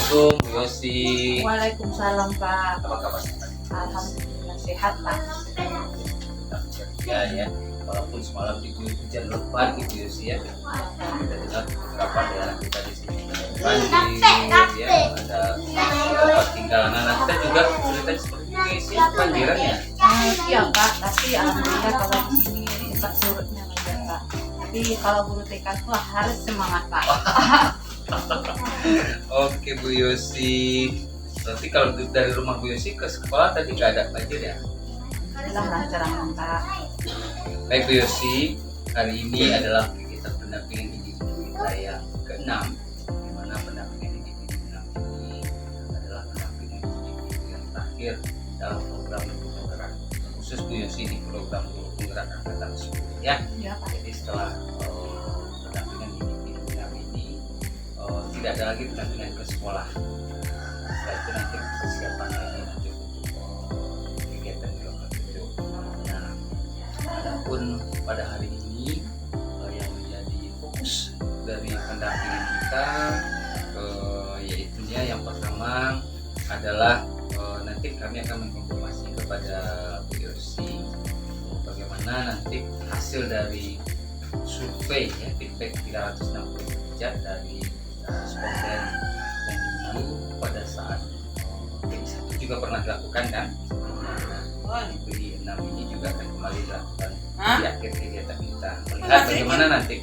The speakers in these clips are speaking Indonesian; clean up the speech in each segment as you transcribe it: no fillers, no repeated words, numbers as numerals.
Assalamualaikum Bu Yosi. Waalaikumsalam Pak. Apa kabar? Alhamdulillah sehat Pak. Ya, walaupun semalam diguyur hujan lebat gitu Yosi ya. Kita dengar beberapa daerah kita di sini banjir, ya, ada beberapa tinggalan anak kita juga cerita seperti itu Yosi, banjiran ya. Iya Pak, tapi alhamdulillah kalau di sini cepat surutnya aja Pak. Tapi kalau guru TK itu harus semangat Pak. Oke Bu Yosi. Berarti kalau dari rumah Bu Yosi ke sekolah tadi nggak ada banjir ya? Alhamdulillah lancar aman Pak. Baik Bu Yosi, hari ini adalah kegiatan pendampingan individu kita yang ke-6, di mana pendampingan individu ke-6 ini adalah pendampingan individu yang terakhir dalam program guru penggerak. Khusus Bu Yosi di program guru penggerak angkatan 10 ya. Iya Pak. Jadi setelah pendampingan individu ke-6 ini tidak ada lagi pendampingan ke sekolah. Setelah itu nanti persiapan lagi nanti untuk kegiatan di lokal itu. Nah, adapun pada hari ini yang menjadi fokus dari pendampingan kita yaitunya yang pertama adalah nanti kami akan mengkonfirmasi kepada Bu Yosi bagaimana nanti hasil dari survei ya, feedback 360 derajat dari responden yang dulu pada saat PI1 juga pernah dilakukan kan. Nah, di PI6 ini juga akan kembali dilakukan di akhir kegiatan kita, melihat bagaimana nanti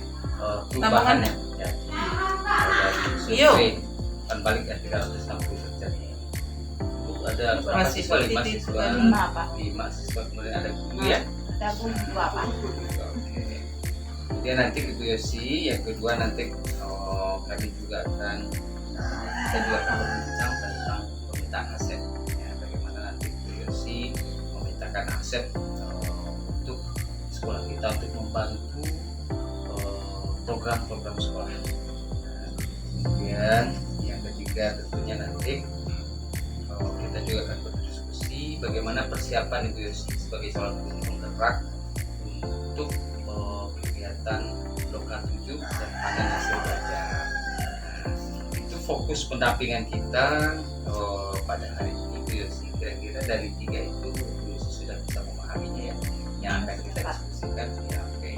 perubahannya ya, dari survei akan balik ke 360 derajat. Bu, ada berapa siswa? 5 siswa, 5 siswa, kemudian ada guru ya. Ada guru 2 Pak. Oke. Kemudian nanti Bu Yosi, yang kedua nanti kami juga akan berbincang tentang permintaan aset ya, bagaimana nanti Bu Yosi memintakan aset untuk sekolah kita untuk membantu program-program sekolah. Kemudian yang ketiga tentunya nanti kita juga akan berdiskusi bagaimana persiapan Bu Yosi sebagai calon guru penggerak untuk kegiatan lokal 7 dan panen hasil belajar. Itu fokus pendampingan kita pada hari ini Bu Yosi. Kira-kira dari 3 itu Bu Yosi sudah bisa memahaminya ya, yang akan kita diskusikan ya. Oke.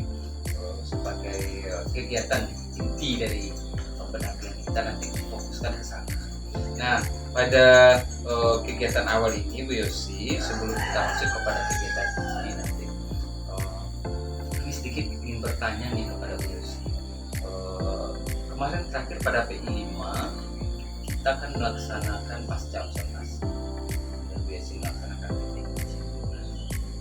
Sebagai kegiatan inti dari pendampingan kita nanti fokuskan ke sana. Nah, pada kegiatan awal ini Bu Yosi, sebelum kita masuk kepada kegiatan ini nanti ini sedikit ingin bertanya nih kepada Bu Yosi. Kemarin terakhir pada PI5 kita akan melaksanakan pasca observasi dan Bu Yosi melaksanakan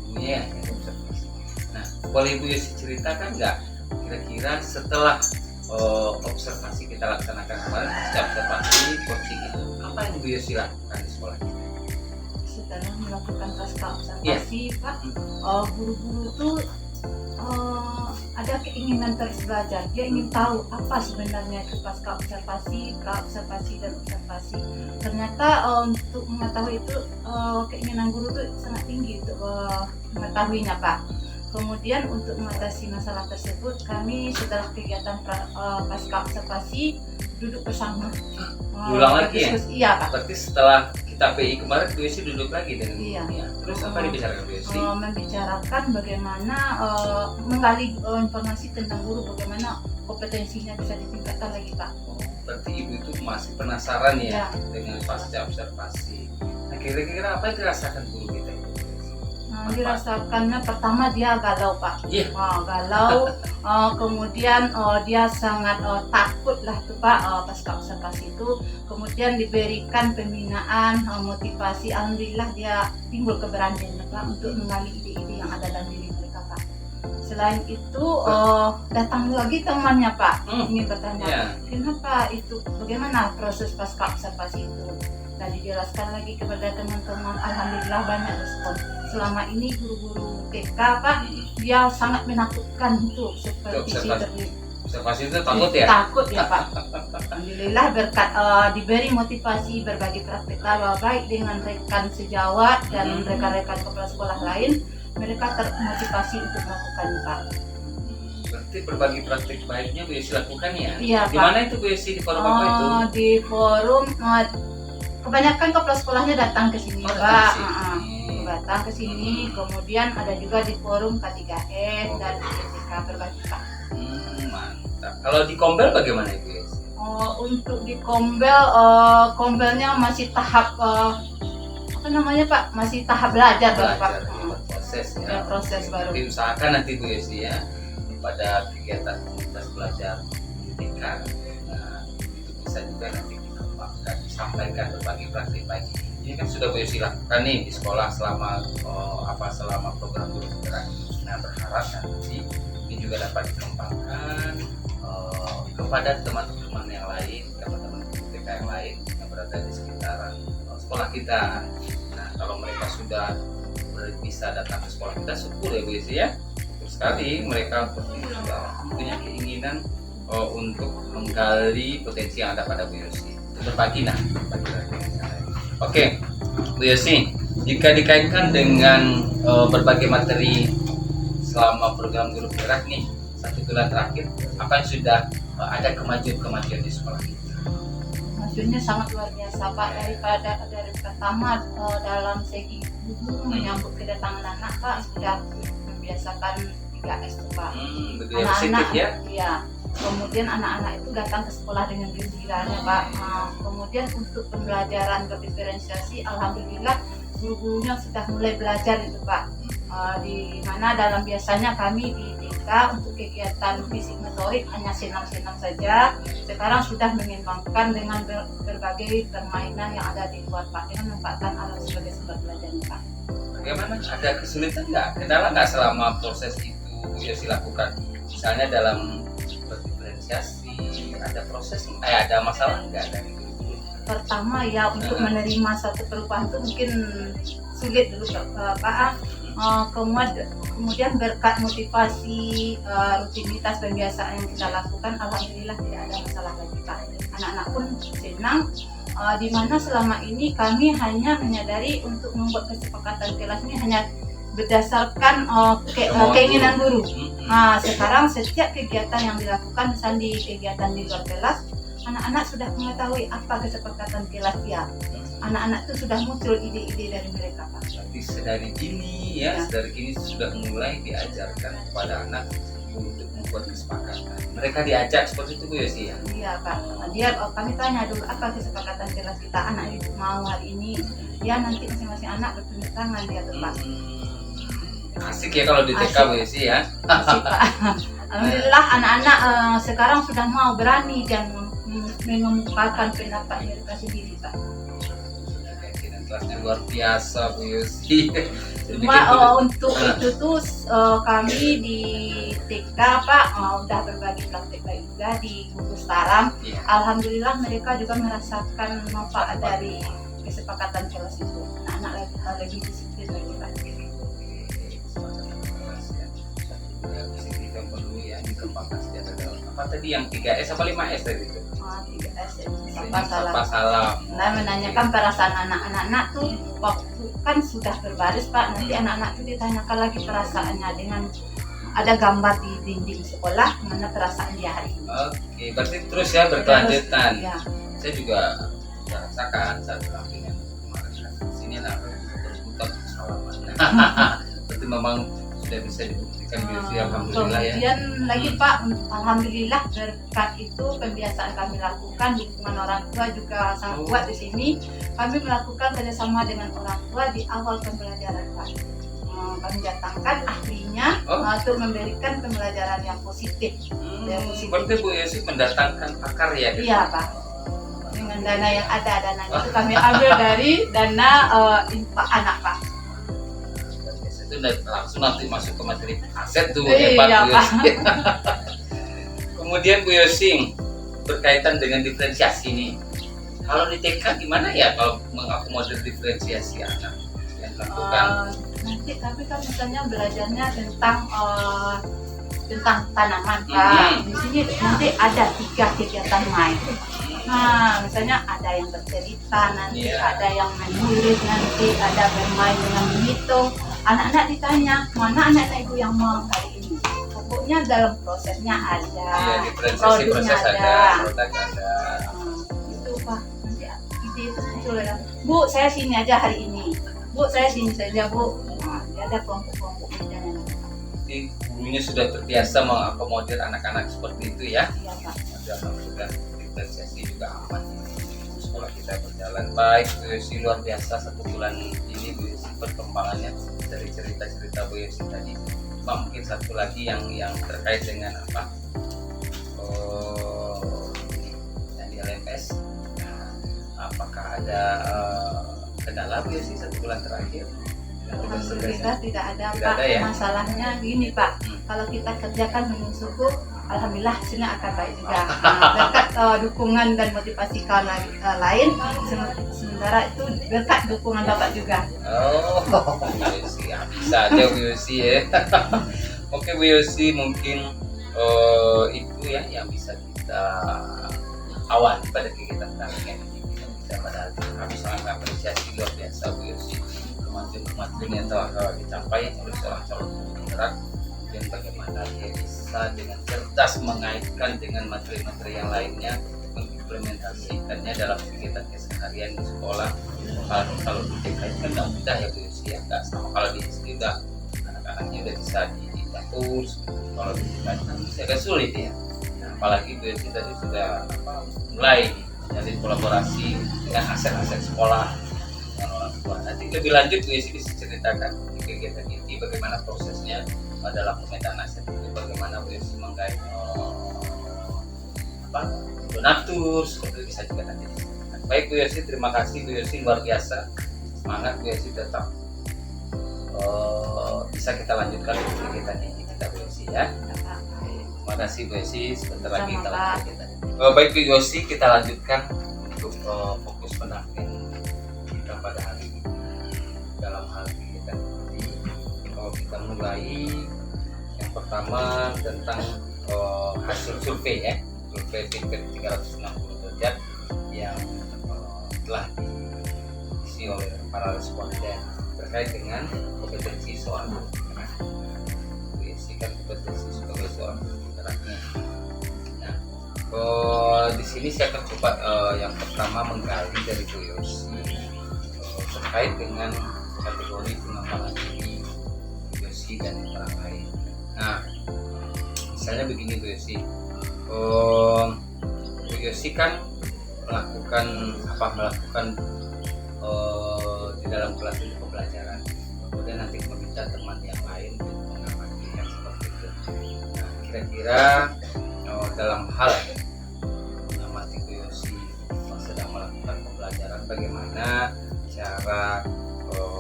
dulunya ya observasi. Nah, boleh Bu Yosi ceritakan nggak kira-kira setelah observasi kita laksanakan kemarin pasca observasi coaching itu apa yang Bu Yosi lakukan di sekolah kita? Setelah melakukan pasca observasi Pak, guru-guru itu ada keinginan terus belajar. Dia ingin tahu apa sebenarnya itu pasca observasi, pra-observasi dan observasi. Ternyata untuk mengetahui itu keinginan guru itu sangat tinggi untuk mengetahuinya Pak. Kemudian untuk mengatasi masalah tersebut, kami setelah kegiatan pasca observasi duduk bersama. Ulang lagi ya? Iya Pak. Berarti setelah kita PI kemarin Bu Yosi duduk lagi dengan Iya. gurunya. Terus apa dibicarakan Bu Yosi? Membicarakan bagaimana menggali informasi tentang guru, bagaimana kompetensinya bisa ditingkatkan lagi Pak. Berarti Ibu itu masih penasaran ya, Ya. dengan pasca observasi. Nah, kira-kira apa yang dirasakan guru kita itu? Dirasakannya pertama dia galau Pak. Iya. Galau, kemudian dia sangat takut lah tuh Pak pasca observasi itu. Kemudian diberikan pembinaan, motivasi. Alhamdulillah dia timbul keberanian Pak untuk menggali ide-ide yang ada dalam diri mereka Pak. Selain itu datang lagi temannya Pak, ingin bertanya, Ya. kenapa itu, bagaimana proses pasca observasi itu? Dan dijelaskan lagi kepada teman-teman. Alhamdulillah banyak respon. Selama ini guru-guru TK Pak, dia sangat menakutkan untuk seperti Observasi itu takut ya? Takut ya Pak. Alhamdulillah berkat diberi motivasi berbagi praktek baik dengan rekan sejawat dan rekan-rekan kepala sekolah lain, mereka termotivasi untuk melakukan Pak. Berarti nanti berbagi praktik baiknya Bu Yosi lakukan ya? Iya, Di Pak. mana itu Bu Yosi, di forum apa itu? Di forum kebanyakan kepala sekolahnya datang ke sini, Oh, Pak. datang ke sini. Datang ke sini. Kemudian ada juga di forum K3S dan BPK berbagi, Pak. Mantap. Kalau di Kombel bagaimana Bu Yosi? Untuk di Kombel, Kombelnya masih tahap apa namanya, Pak? Masih tahap belajar, Pak. Proses Ya, proses baru. Jadi usahakan nanti Bu Yosi ya, pada kegiatan komunitas belajar TK, nah, itu bisa juga nanti dikembangkan, disampaikan berbagi praktik baik. Ini kan sudah Bu Yosi lakukan nih di sekolah selama selama program guru bergerak. Nah, berharap nanti ini juga dapat dikembangkan kepada teman-teman yang lain, teman-teman TK yang lain yang berada di sekitaran sekolah kita. Nah, kalau mereka sudah bisa datang ke sekolah kita, syukur ya Bu Yosi ya. Terus sekali mereka punya keinginan untuk menggali potensi yang ada pada Bu Yosi, berbagi Oke, Bu Yosi, jika dikaitkan dengan berbagai materi selama program guru bergerak nih 1 bulan terakhir, apa yang sudah ada kemajuan di sekolah kita? Maksudnya sangat luar biasa, Pak. Dari pertama dalam segi guru menyambut kedatangan anak, Pak, sudah membiasakan 3S, Pak. Betul ya, positif ya? Iya. Kemudian anak-anak itu datang ke sekolah dengan gembiranya, Pak. Kemudian untuk pembelajaran berdiferensiasi, alhamdulillah guru-gurunya sudah mulai belajar itu, Pak. Di mana dalam biasanya kami di TK untuk kegiatan fisik motorik hanya senam-senam saja. Sekarang sudah mengembangkan dengan berbagai permainan yang ada di luar, Pak, dengan memanfaatkan alat sebagai sumber belajar, Pak. Bagaimana? Ada kesulitan nggak? Kendala nggak selama proses itu Bu Yosi lakukan? Misalnya dalam berdiferensiasi, ada masalah nggak dari guru? Pertama ya, untuk menerima satu perubahan itu mungkin sulit dulu, Pak. Kemudian berkat motivasi rutinitas pembiasaan yang kita lakukan, alhamdulillah tidak ada masalah lagi, Pak. Anak-anak pun senang, di mana selama ini kami hanya menyadari untuk membuat kesepakatan kelas ini hanya berdasarkan keinginan guru. Sekarang setiap kegiatan yang dilakukan, misalnya di kegiatan di luar kelas, anak-anak sudah mengetahui apa kesepakatan kelas ya. Anak-anak itu sudah muncul ide-ide dari mereka, Pak. Berarti sedari dini sedari kini sudah mulai diajarkan kepada anak untuk membuat kesepakatan. Mereka diajak seperti itu Bu Yosi ya? Iya, Pak. Kami tanya dulu apa kesepakatan kelas kita, anak itu mau hari ini, ya nanti masing-masing anak bertanda tangan dia tuh, Pak. Asik ya kalau di TK Bu Yosi ya? Asik, Pak. Alhamdulillah anak-anak sekarang sudah mau berani dan mengemukakan pendapat mereka sendiri, Pak. Kelasnya luar biasa Bu Yosi. Untuk itu tuh kami di TK, Pak, udah berbagi praktik baik juga di gugus Taram. Alhamdulillah mereka juga merasakan manfaat dari kesepakatan kelas itu. Anak-anak lebih disiplin lagi, Pak. Yang perlu ya dikembangkan secara dalam. Apa tadi yang 3S apa 5S tadi itu? 3S. Sapa salam. Nah, menanyakan perasaan anak-anak tuh waktu kan sudah berbaris, Pak. Nanti anak-anak tuh ditanyakan lagi perasaannya dengan ada gambar di dinding sekolah mana perasaan dia hari ini. Oke, berarti terus ya berkelanjutan. Ya. Saya juga rasakan saat pendampingan kemarin sini berputar salaman. Berarti memang sudah bisa dibuktikan alhamdulillah ya. Kemudian lagi Pak, alhamdulillah berkat itu pembiasaan kami lakukan, dukungan orang tua juga sangat kuat di sini. Kami melakukan kerjasama dengan orang tua di awal pembelajaran, Pak. Kami datangkan ahlinya untuk memberikan pembelajaran yang positif. Seperti Bu Yosi mendatangkan pakar ya? Iya, Pak. Dengan dana yang ada, dana itu kami ambil dari dana infak anak, Pak. Itu langsung nanti masuk ke materi aset tuh, Iya, hebat Bu Pak. Yosi. Kemudian Bu Yosi berkaitan dengan diferensiasi nih. Kalau di TK gimana ya kalau mengakomodir diferensiasi anak yang dilakukan? Nanti kami kan misalnya belajarnya tentang tanaman, Pak. Di sini nanti ada 3 kegiatan main. Nah, misalnya ada yang bercerita, nanti ada yang menulis, nanti ada bermain dengan menghitung. Anak-anak ditanya, mana anak-anak ibu yang mau kali ini? pokoknya dalam prosesnya ada, Iya, diferensiasi produknya proses ada, produk ada. Itu Pak, nanti ide itu muncul ya. Bu, saya sini aja hari ini. Bu, saya sini saja Bu. Nah, ada kelompok-kelompok bidang. Jadi gurunya sudah terbiasa mengakomodir anak-anak seperti itu ya. Iya Pak. Alhamdulillah diferensiasi juga aman. Sekolah kita berjalan baik. Bu Yosi luar biasa 1 bulan ini Bu Yosi perkembangannya dari cerita-cerita Bu Yosi tadi. Pak, mungkin satu lagi yang terkait dengan apa? Yang di LMS. Nah, apakah ada kendala Bu Yosi 1 bulan terakhir? Alhamdulillah tidak ada Tidak Pak. ada, ya? Masalahnya gini Pak, kalau kita kerjakan dengan sungguh, alhamdulillah hasilnya akan baik juga. Nah, berkat dukungan dan motivasi kawan lain, sementara itu berkat dukungan Bapak juga. Oh, Bu Yosi, ya, bisa aja Bu Yosi ya. Oke Bu Yosi, mungkin itu ya yang bisa kita awali pada kegiatan kali ini. Kita pada kami sangat mengapresiasi luar biasa Bu Yosi kemajuan yang telah dicapai oleh seorang calon penggerak, dan bagaimana dia bisa dengan cerdas mengaitkan dengan materi-materi yang lainnya, mengimplementasikannya dalam kegiatan keseharian di sekolah. Kalau di TK itu kan nggak mudah ya Bu Yosi ya, nggak sama kalau di SD udah anak-anaknya udah bisa di dapur. Kalau di TK itu kan masih agak sulit ya. Nah, apalagi Bu Yosi tadi sudah mulai menjalin kolaborasi dengan aset-aset sekolah dengan orang tua. Nanti lebih lanjut Bu Yosi bisa ceritakan di kegiatan ini bagaimana prosesnya dalam pemetaan aset itu, bagaimana Bu Yosi menggait donatur, seperti itu bisa juga nanti diceritakan. Baik Bu Yosi, terima kasih Bu Yosi, luar biasa semangat Bu Yosi, tetap bisa kita lanjutkan kegiatan ini kita Bu Yosi ya. Terima kasih Bu Yosi, sebentar lagi kita lanjutkan kegiatan. Baik Bu Yosi, kita lanjutkan untuk fokus pendampingan kita pada hari ini dalam hal kegiatan ini. Kita mulai yang pertama tentang hasil survei ya, survei Pinker 360 derajat yang telah diisi oleh para responden terkait dengan kompetensi seorang penggerak. Diisikan kompetensi sebagai seorang penggeraknya. Nah, di sini saya akan coba yang pertama menggali dari Bu Yosi terkait dengan kategori pengembangan diri Bu Yosi dan orang lain. Nah, misalnya begini Bu Yosi, Bu Yosi kan melakukan di dalam kelas itu pembelajaran, kemudian nanti meminta teman yang lain untuk mengamati kan seperti itu. Nah, kira-kira dalam hal mengamati Bu Yosi sedang melakukan pembelajaran, bagaimana cara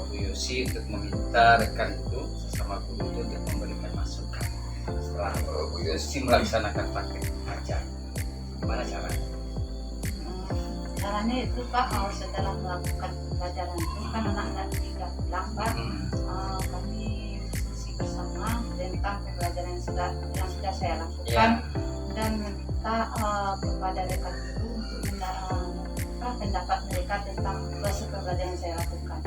Bu Yosi untuk meminta rekan itu sesama guru itu untuk memberikan masukan setelah Bu Yosi melaksanakan praktek mengajar, gimana caranya? Caranya itu Pak, setelah melakukan pembelajaran itu kan anak-anak tidak pulang Pak, kami diskusi bersama tentang pembelajaran yang sudah saya lakukan, dan meminta kepada rekan guru untuk pendapat mereka tentang proses pembelajaran yang saya lakukan.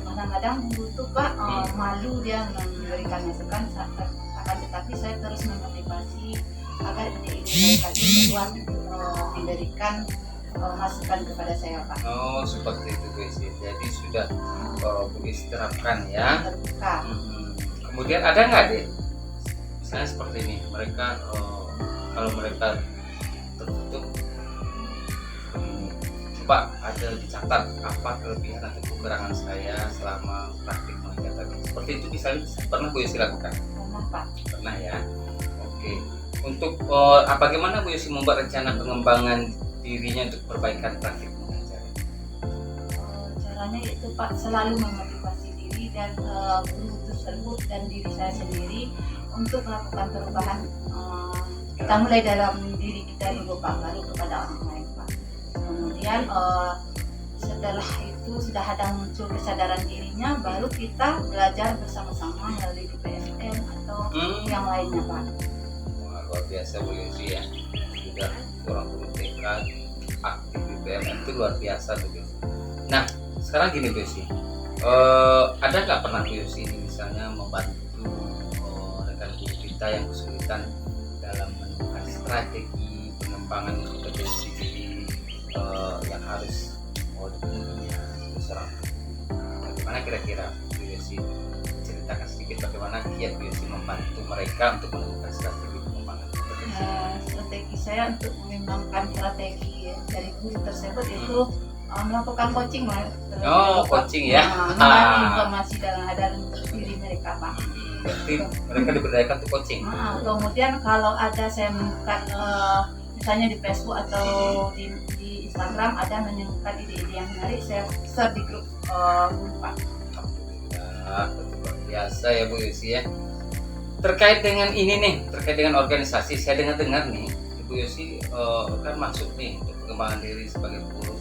Kadang-kadang guru itu Pak malu dia memberikan masukan, akan tetapi saya terus memotivasi agar mereka itu kuat memberikan masukan kepada saya Pak. Oh, seperti itu Bu Yosi. Jadi sudah Bu Yosi terapkan ya. Terbuka. Kemudian ada nggak deh, misalnya seperti ini, mereka kalau mereka tertutup begini, coba ada dicatat apa kelebihan atau kekurangan saya selama praktik mengajar tadi. Seperti itu misalnya pernah Bu Yosi lakukan? Pernah Pak. Pernah ya. Oke. Untuk bagaimana Bu Yosi membuat rencana pengembangan dirinya untuk perbaikan praktik mengajar? Caranya itu Pak, selalu memotivasi diri dan guru tersebut dan diri saya sendiri untuk melakukan perubahan. Kita mulai dalam diri kita dulu Pak, baru kepada orang lain Pak. Kemudian setelah itu sudah ada muncul kesadaran dirinya, baru kita belajar bersama-sama melalui BPSM atau yang lainnya Pak. Wah, luar biasa Bu Yosi ya, sudah orang guru TK aktif BPM itu luar biasa Bu Yosi. Nah, sekarang gini Bu Yosi, ada nggak pernah Bu Yosi ini misalnya membantu rekan guru kita kita yang kesulitan dalam menemukan strategi pengembangan kompetensi diri yang harus dipenuhinya seorang. Bagaimana kira-kira Bu Yosi ceritakan sedikit bagaimana kiat Bu Yosi membantu mereka untuk menemukan strategi pengembangan kompetensi? Strategi saya untuk mengembangkan strategi dari guru tersebut itu melakukan coaching lah. Coaching ya. Mengenai informasi dalam diri mereka, Pak. Berarti mereka diberdayakan untuk coaching. Kemudian kalau ada saya menemukan misalnya di Facebook atau di Instagram ada menemukan ide-ide yang menarik, saya share di grup guru, Pak. Alhamdulillah, luar biasa ya Bu Yosi ya. Terkait dengan ini nih, terkait dengan organisasi, saya dengar nih Bu Yosi kan masuk nih untuk pengembangan diri sebagai pengurus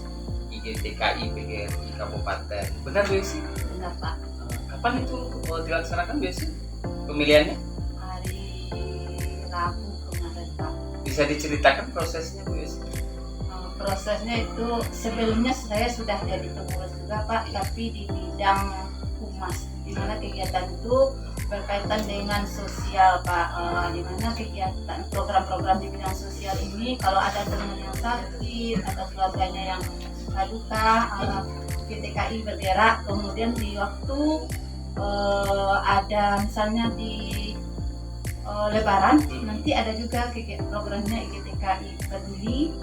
IGTKI PGRI Kabupaten. Benar Bu Yosi? Benar, Pak. Kapan itu dilaksanakan Bu Yosi pemilihannya? Hari Rabu kemarin, Pak. Bisa diceritakan prosesnya Bu Yosi? Prosesnya itu sebelumnya saya sudah jadi pengurus juga, Pak, tapi di bidang humas, di mana kegiatan itu berkaitan dengan sosial, Pak. Di mana kegiatan program-program di bidang sosial ini kalau ada teman yang sakit atau keluarganya yang duka, GTKI bergerak. Kemudian di waktu ada misalnya di Lebaran, nanti ada juga programnya IGTKI peduli.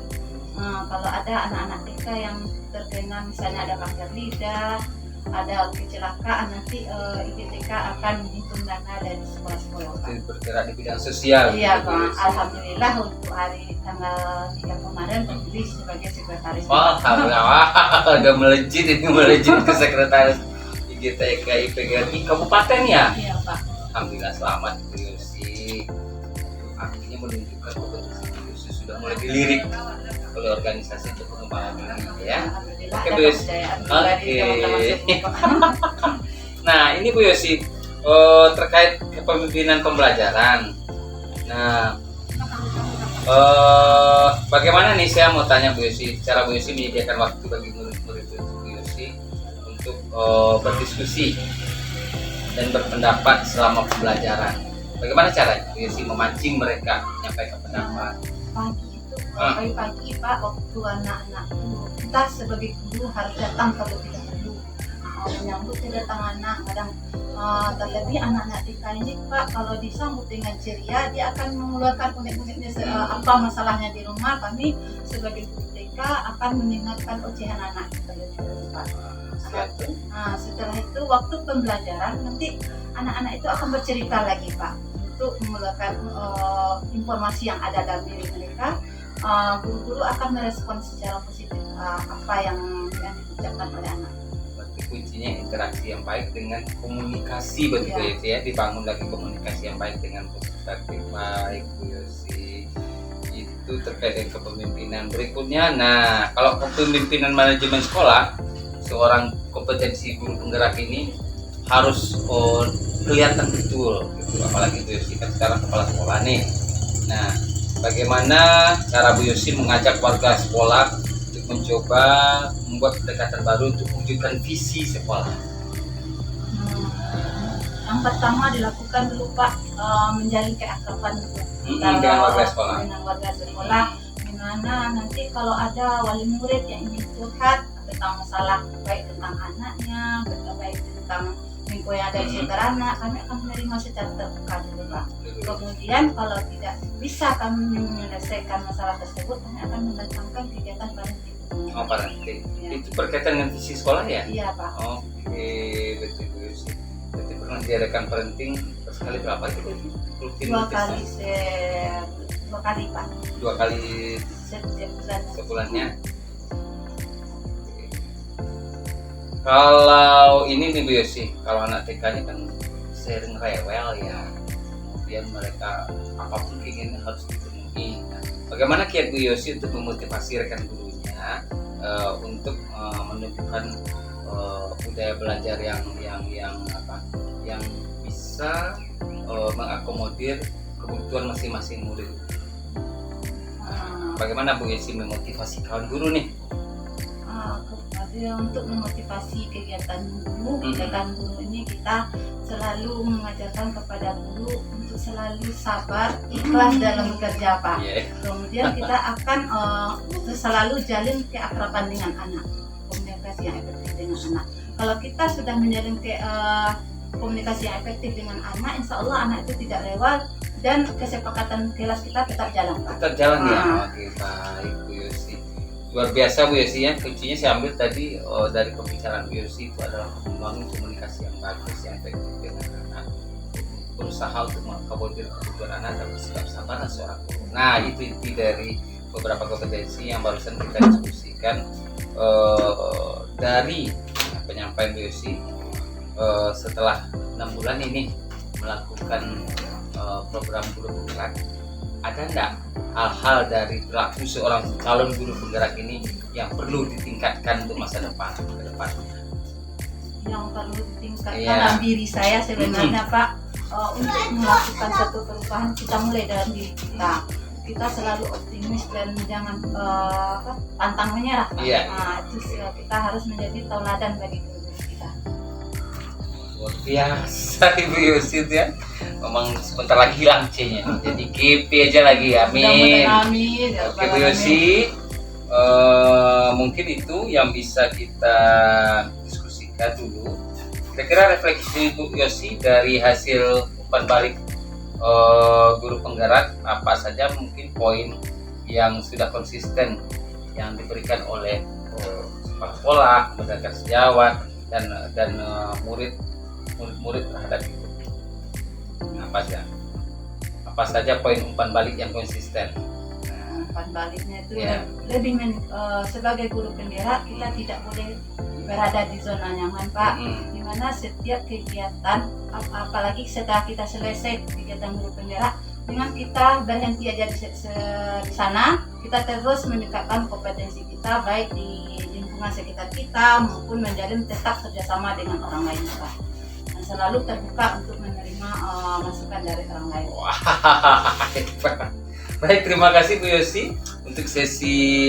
Kalau ada anak-anak TK yang terkena misalnya ada kanker lidah, ada kecelakaan, nanti IGTK akan menghitung dana dari sekolah-sekolah, Pak. Bergerak di bidang sosial. Iya, Pak. Alhamdulillah untuk hari tanggal 3 kemarin terpilih sebagai sekretaris. Wah, alhamdulillah, udah melejit ke sekretaris IGTKI PGRI Kabupaten ya. Iya, Pak. Alhamdulillah, selamat Bu Yosi. Artinya menunjukkan kompetensi Bu Yosi sudah mulai dilirik oleh organisasi untuk pengembangan diri ya. Oke Bu Yosi. Nah ini Bu Yosi terkait kepemimpinan pembelajaran. Nah bagaimana nih saya mau tanya Bu Yosi, cara Bu Yosi menyediakan waktu bagi murid-murid Bu Yosi untuk berdiskusi dan berpendapat selama pembelajaran. Bagaimana caranya Bu Yosi memancing mereka menyampaikan pendapat? Pagi-pagi, Pak, waktu anak-anak kita sebagai guru harus datang terlebih dahulu menyambut kedatangan anak. Kadang terlebih anak-anak TK ini, Pak, kalau disambut dengan ceria dia akan mengeluarkan unek-uneknya apa masalahnya di rumah. Kami sebagai guru TK akan mendengarkan ocehan anak kita, Pak. Setelah itu waktu pembelajaran nanti anak-anak itu akan bercerita lagi, Pak, untuk mengeluarkan informasi yang ada dalam diri mereka. Guru-guru akan merespon secara positif apa yang diucapkan oleh anak. Berarti kuncinya interaksi yang baik dengan komunikasi begitu ya, dibangun lagi komunikasi yang baik dengan peserta baik Bu Yosi. Itu terkait dengan kepemimpinan. Berikutnya, nah kalau kepemimpinan manajemen sekolah, seorang kompetensi guru penggerak ini harus kelihatan betul gitu. Apalagi Bu Yosi kan sekarang kepala sekolah nih. Nah, bagaimana cara Bu Yosi mengajak warga sekolah untuk mencoba membuat pendekatan baru untuk mewujudkan visi sekolah? Yang pertama dilakukan dulu, Pak, menjalin keakraban dengan warga sekolah. Di mana nanti kalau ada wali murid yang ingin curhat tentang masalah baik tentang anaknya, baik tentang lingkungan yang ada di sekitar anak, kami akan menerima secara terbuka dulu, Pak. Kemudian kalau tidak bisa kami menyelesaikan masalah tersebut, kami akan mendatangkan kegiatan parenting. Parenting. Ya. Itu berkaitan dengan visi sekolah ya? Iya, Pak. Oke, betul. Berarti pernah diadakan parenting sekali berapa itu? Dua kali, Pak. 2 kali setiap bulan. Sebulannya. Kalau ini nih Bu Yosi, kalau anak TK ini kan sering rewel ya, kemudian mereka apapun keinginan harus dipenuhi. Nah, bagaimana kiat Bu Yosi untuk memotivasi rekan gurunya untuk menumbuhkan budaya belajar yang bisa mengakomodir kebutuhan masing-masing murid? Bagaimana Bu Yosi memotivasi kawan guru nih? Untuk memotivasi kegiatan guru ini kita selalu mengajarkan kepada guru untuk selalu sabar, ikhlas dalam bekerja Pak. Kemudian kita akan selalu jalin keakraban dengan anak, komunikasi yang efektif dengan anak. Kalau kita sudah menjalin komunikasi yang efektif dengan anak, insya Allah anak itu tidak rewel dan kesepakatan kelas kita tetap jalan Pak. Tetap jalan ya. Oke, baik Bu Yosi. Luar biasa Bu Yosi ya. Kuncinya saya ambil tadi dari pembicaraan Bu Yosi itu adalah membangun komunikasi yang bagus, yang efektif dengan anak. Berusaha untuk mengakomodasi kebutuhan anak dan bersikap sabar dan seorang guru. Nah, itu inti dari beberapa kompetensi yang barusan kita diskusikan dari penyampaian Bu Yosi setelah 6 bulan ini melakukan program guru penggerak. Ada enggak hal-hal dari perilaku seorang calon guru penggerak ini yang perlu ditingkatkan untuk masa depan ke depannya? Yang perlu ditingkatkan dalam diri saya sebenarnya Pak, untuk melakukan satu perubahan kita mulai dalam diri kita. Kita selalu optimis dan jangan pantang menyerah. Nah, itu kita harus menjadi tauladan bagi guru kita. Luar biasa Ibu Yosi ya. Memang sebentar lagi hilang C-nya. Jadi GP aja lagi. Amin. Amin. Oke Bu Yosi, mungkin itu yang bisa kita diskusikan dulu. Kira-kira refleksi Bu Yosi dari hasil umpan balik guru penggerak, apa saja mungkin poin yang sudah konsisten yang diberikan oleh kepala sekolah, kemudian sejawat dan murid terhadap itu. Apa saja poin umpan balik yang konsisten? Umpan baliknya itu lebih sebagai guru penggerak kita tidak boleh berada di zona nyaman Pak. Dimana setiap kegiatan, apalagi setelah kita selesai kegiatan guru penggerak, dengan kita berhenti aja di sana, kita terus meningkatkan kompetensi kita baik di lingkungan sekitar kita maupun menjalin tetap kerjasama dengan orang lain Pak. Dan selalu terbuka untuk menerima masukan dari orang lain. Baik, terima kasih Bu Yosi untuk sesi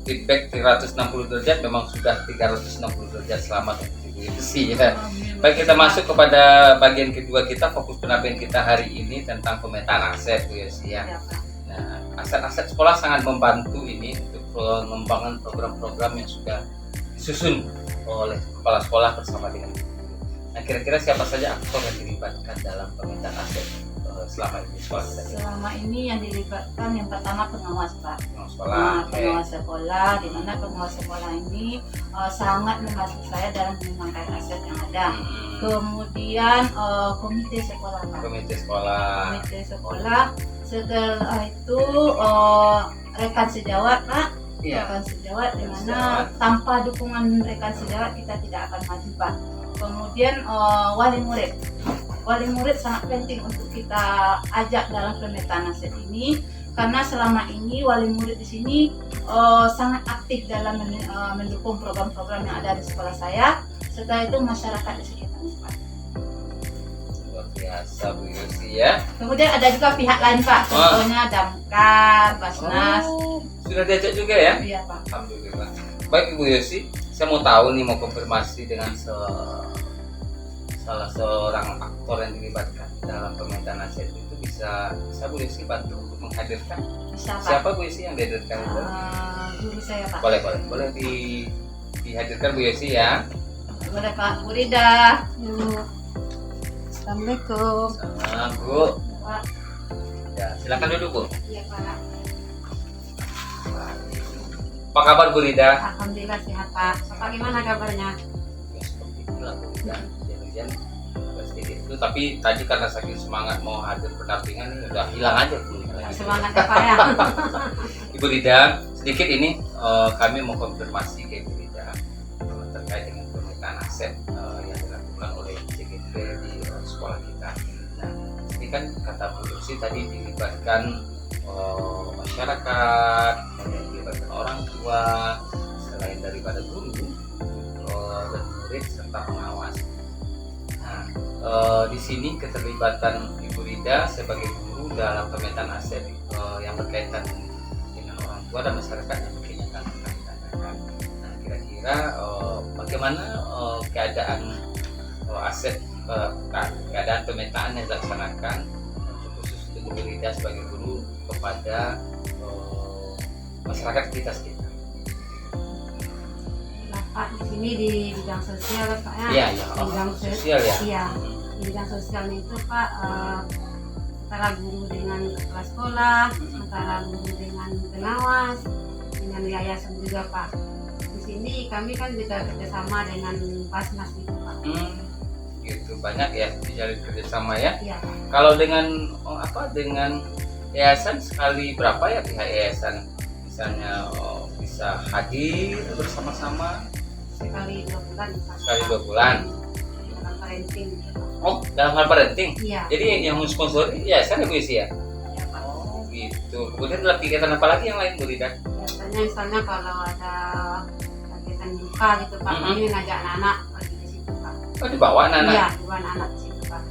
feedback 360 derajat. Memang sudah 360 derajat. Selamat untuk Bu Yosi ya. Baik, kita masuk kepada bagian kedua kita, fokus penampilan kita hari ini tentang pemetaan aset Bu Yosi ya. Nah, aset-aset sekolah sangat membantu ini untuk membangun program-program yang sudah disusun oleh kepala sekolah bersama dengan guru. Nah, kira-kira siapa saja aktor yang dilibatkan dalam pemetaan aset selama ini sekolah kita? Selama ini yang dilibatkan yang pertama pengawas Pak. Pengawas sekolah, di mana pengawas sekolah ini sangat membantu saya dalam mengembangkan aset yang ada. Kemudian komite sekolah Pak. Komite sekolah. Setelah itu rekan sejawat Pak. Rekan sejawat, di mana tanpa dukungan rekan sejawat kita tidak akan maju Pak. Kemudian wali murid. Wali murid sangat penting untuk kita ajak dalam pemetaan aset ini, karena selama ini wali murid di sini sangat aktif dalam mendukung program-program yang ada di sekolah saya. Setelah itu masyarakat di sekitar Pak. Luar biasa Bu Yosi ya. Kemudian ada juga pihak lain Pak, contohnya Damkar, Basnas. Sudah diajak juga ya? Iya Pak. Alhamdulillah. Baik Bu Yosi, saya mau tahu nih, mau konfirmasi dengan salah seorang aktor yang dilibatkan dalam pemetaan aset itu bisa Bu Yosi bantu untuk menghadirkan? Bisa Pak. Siapa Bu Yosi yang dihadirkan itu? Guru saya Pak. Boleh dihadirkan Bu Yosi ya. Boleh Pak. Bu Rida. Assalamualaikum. Sama Bu. Pak. Ya, silakan duduk Bu. Iya Pak. Apa kabar Bu Rida? Alhamdulillah sehat Pak. Bapak gimana kabarnya? Ya seperti itulah Bu Rida. Jangan sedikit itu, tapi tadi karena saking semangat mau hadir pendampingan ini udah hilang aja Bu. Semangat ya Pak ya. Ibu Rida, sedikit ini kami mau konfirmasi ke Ibu Rida terkait dengan pemetaan aset yang dilakukan oleh CGP di sekolah kita. Nah, ini kan kata Bu Yosi tadi dilibatkan masyarakat, dilibatkan orang tua, selain daripada guru dan murid serta pengawas. Nah, di sini keterlibatan Ibu Rida sebagai guru dalam pemetaan aset yang berkaitan dengan orang tua dan masyarakat yang mungkin akan ditanyakan. Nah, kira-kira bagaimana keadaan aset keadaan pemetaan yang dilaksanakan khusus untuk Bu Rida sebagai guru kepada masyarakat kita sekitar. Nah, Pak, di sini di bidang sosial Pak ya. Iya, Di bidang sosial ya. Iya, di bidang sosialnya itu Pak antara guru dengan kepala sekolah, antara guru dengan pengawas, dengan yayasan juga Pak. Di sini kami kan juga kerjasama dengan Basnas itu Pak. Gitu banyak ya dijalin kerjasama ya. Iya Pak. Kalau dengan dengan yayasan sekali berapa ya pihak yayasan misalnya bisa hadir bersama-sama Sekali 2 bulan Pak. sekali 2 bulan. Dalam parenting gitu Pak. Oh, dalam hal parenting. Iya. Jadi yang mensponsori yayasan ya Bu Isi ya. Iya Pak. Oh gitu. Kemudian dalam kegiatan apa lagi yang lain Bu Rida? Biasanya misalnya kalau ada kegiatan buka gitu Pak, kami ngajak anak-anak pergi di situ Pak. Oh dibawa anak-anak. Iya, dua anak di situ Pak.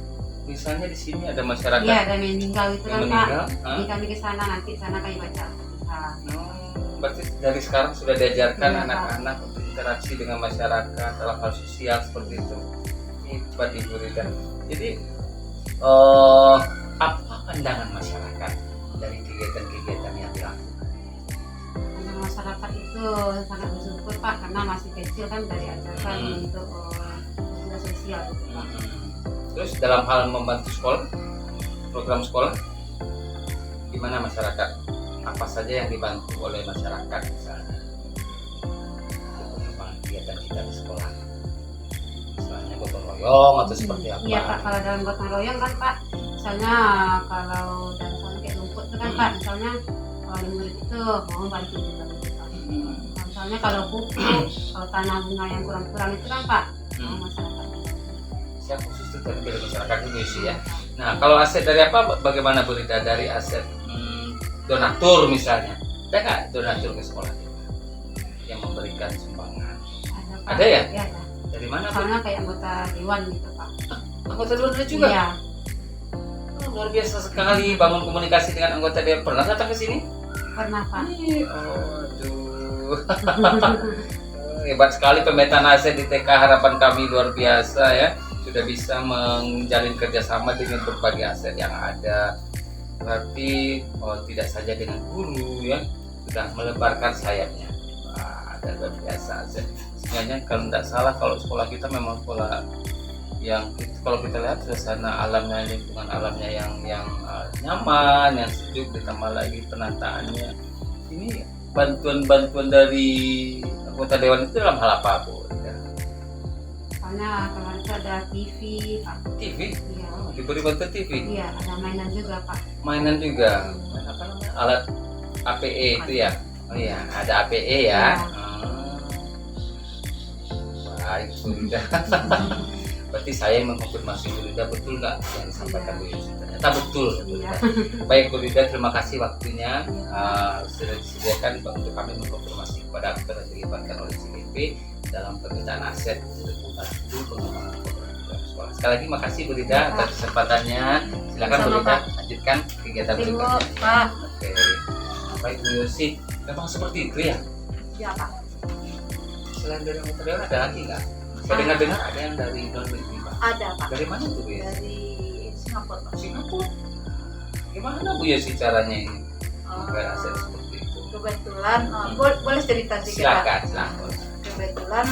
Misalnya di sini ada masyarakat Iya, ada meninggal itu yang kan Pak. meninggal. Jadi kami ke sana nanti sana kami baca. Nah, Berarti dari sekarang sudah diajarkan Iya, Pak. anak-anak untuk interaksi dengan masyarakat dalam hal sosial seperti itu. Hebat Ibu Rida. Jadi apa pandangan masyarakat dari kegiatan-kegiatan yang dilakukan? untuk masyarakat itu sangat bersyukur Pak karena masih kecil kan dari ajaran untuk tugas sosial gitu Pak. Terus dalam hal membantu sekolah, program sekolah, gimana masyarakat? Apa saja yang dibantu oleh masyarakat misalnya untuk pengembangan kegiatan kita di sekolah? Misalnya gotong royong atau seperti apa? Iya Pak, kalau dalam gotong royong kan Pak, misalnya kalau dan misalnya kayak rumput itu kan Pak, misalnya kalau di murid itu mau bantu juga gitu Pak. Nah, misalnya kalau pupuk, kalau tanah bunga yang kurang-kurang itu kan Pak, mau masyarakat. Saya khusus itu tadi dari masyarakat itu sih ya. Nah kalau aset dari apa? Bagaimana Bu Rida dari aset donatur misalnya? Ada nggak donatur ke sekolah kita yang memberikan sumbangan? Pak. Ada ya? Iya ada. Dari mana Bu? Misalnya kayak anggota dewan gitu Pak. Anggota dewan ada juga? Iya, Oh, luar biasa sekali bangun komunikasi dengan anggota dewan. Pernah datang ke sini? pernah Pak. Aduh. Hebat sekali pemetaan aset di TK Harapan Kami, luar biasa ya. Sudah bisa menjalin kerjasama dengan berbagai aset yang ada. Berarti tidak saja dengan guru ya, sudah melebarkan sayapnya. Wah, ada luar biasa aset. Sebenarnya kalau tidak salah kalau sekolah kita memang sekolah yang kalau kita lihat suasana alamnya, lingkungan alamnya yang nyaman, yang sejuk, ditambah lagi penataannya. Ini bantuan-bantuan dari anggota dewan itu dalam hal apa Bu? Soalnya kemarin itu ada TV Pak. TV? Iya. Diberi bantuan TV? Iya, ada mainan juga Pak. Mainan juga? Main apa namanya? Alat APE itu ya? Oh iya, ada APE ya? Baik Bu Rida. Berarti saya mengkonfirmasi Bu Rida betul nggak yang disampaikan Bu Yusi? Ternyata betul. Iya. Baik Bu Rida, terima kasih waktunya sudah disediakan untuk kami mengkonfirmasi kepada aktor yang dilibatkan oleh CGP dalam permintaan aset untuk membantu pengembangan program sekolah. Sekali lagi makasih Bu Rida atas kesempatannya. Silakan Bu Rida lanjutkan kegiatan berikutnya. Pak. Oke. Baik Bu Yusi, memang seperti itu ya? Iya Pak. Selain dari anggota dewan ada lagi nggak? Saya dengar-dengar ada yang dari luar negeri Pak. Ada Pak, Dari mana tuh Bu ya? dari Singapura Pak. Singapura. Gimana Bu Yusi caranya ini? Eh, Membayar aset seperti itu. kebetulan boleh cerita sedikit Pak. Silakan. Kebetulan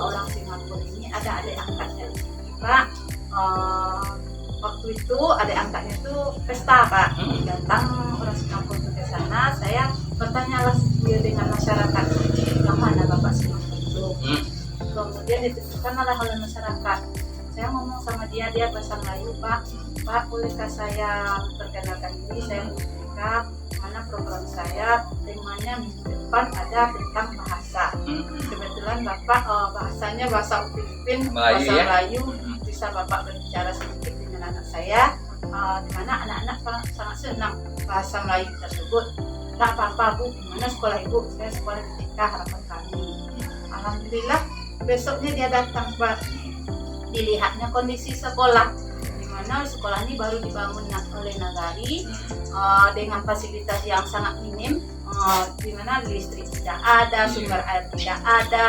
orang Singapura ini ada adik angkatnya di sini Pak. Waktu itu adik angkatnya itu pesta Pak. Datang orang Singapura itu ke sana. Saya bertanyalah dengan masyarakat, mana Bapak Singapura itu. Kemudian ditentukanlah oleh masyarakat. Saya ngomong sama dia bahasa Melayu Pak, bolehkah saya perkenalkan diri, saya Mustika, mana program saya, temanya minggu depan ada tentang bahasa. Kebetulan Bapak bahasanya bahasa Filipin, Melayu, bahasa ya? Melayu, bisa Bapak berbicara sedikit dengan anak saya, di mana anak-anak sangat senang bahasa Melayu tersebut. Tak apa-apa Bu, di mana sekolah Ibu? Saya sekolah di TK Harapan Kami. Alhamdulillah besoknya dia datang Pak, dilihatnya kondisi sekolah, di mana sekolah ini baru dibangun oleh Nagari dengan fasilitas yang sangat minim, di mana listrik tidak ada, sumber air tidak ada,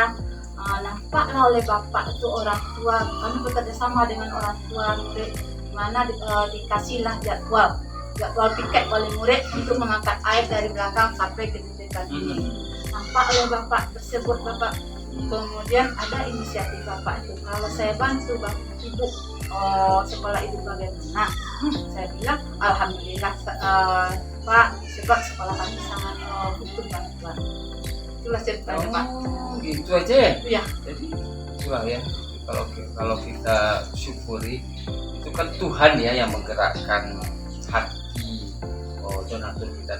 nampaklah oleh bapak itu orang tua, kami bekerja sama dengan orang tua murid, di mana dikasihlah jadwal piket oleh murid untuk mengangkat air dari belakang sampai ke jembatan ini. Nampak oleh bapak tersebut bapak. Kemudian ada inisiatif bapak itu, kalau saya bantu bapak ibu sekolah itu bagaimana? Saya bilang alhamdulillah Pak, sebab sekolah kami sangat butuh bantuan. Itulah ceritanya Pak. Gitu aja ya. Iya. Jadi itulah ya, kalau kita syukuri, itu kan Tuhan ya yang menggerakkan hati donatur kita.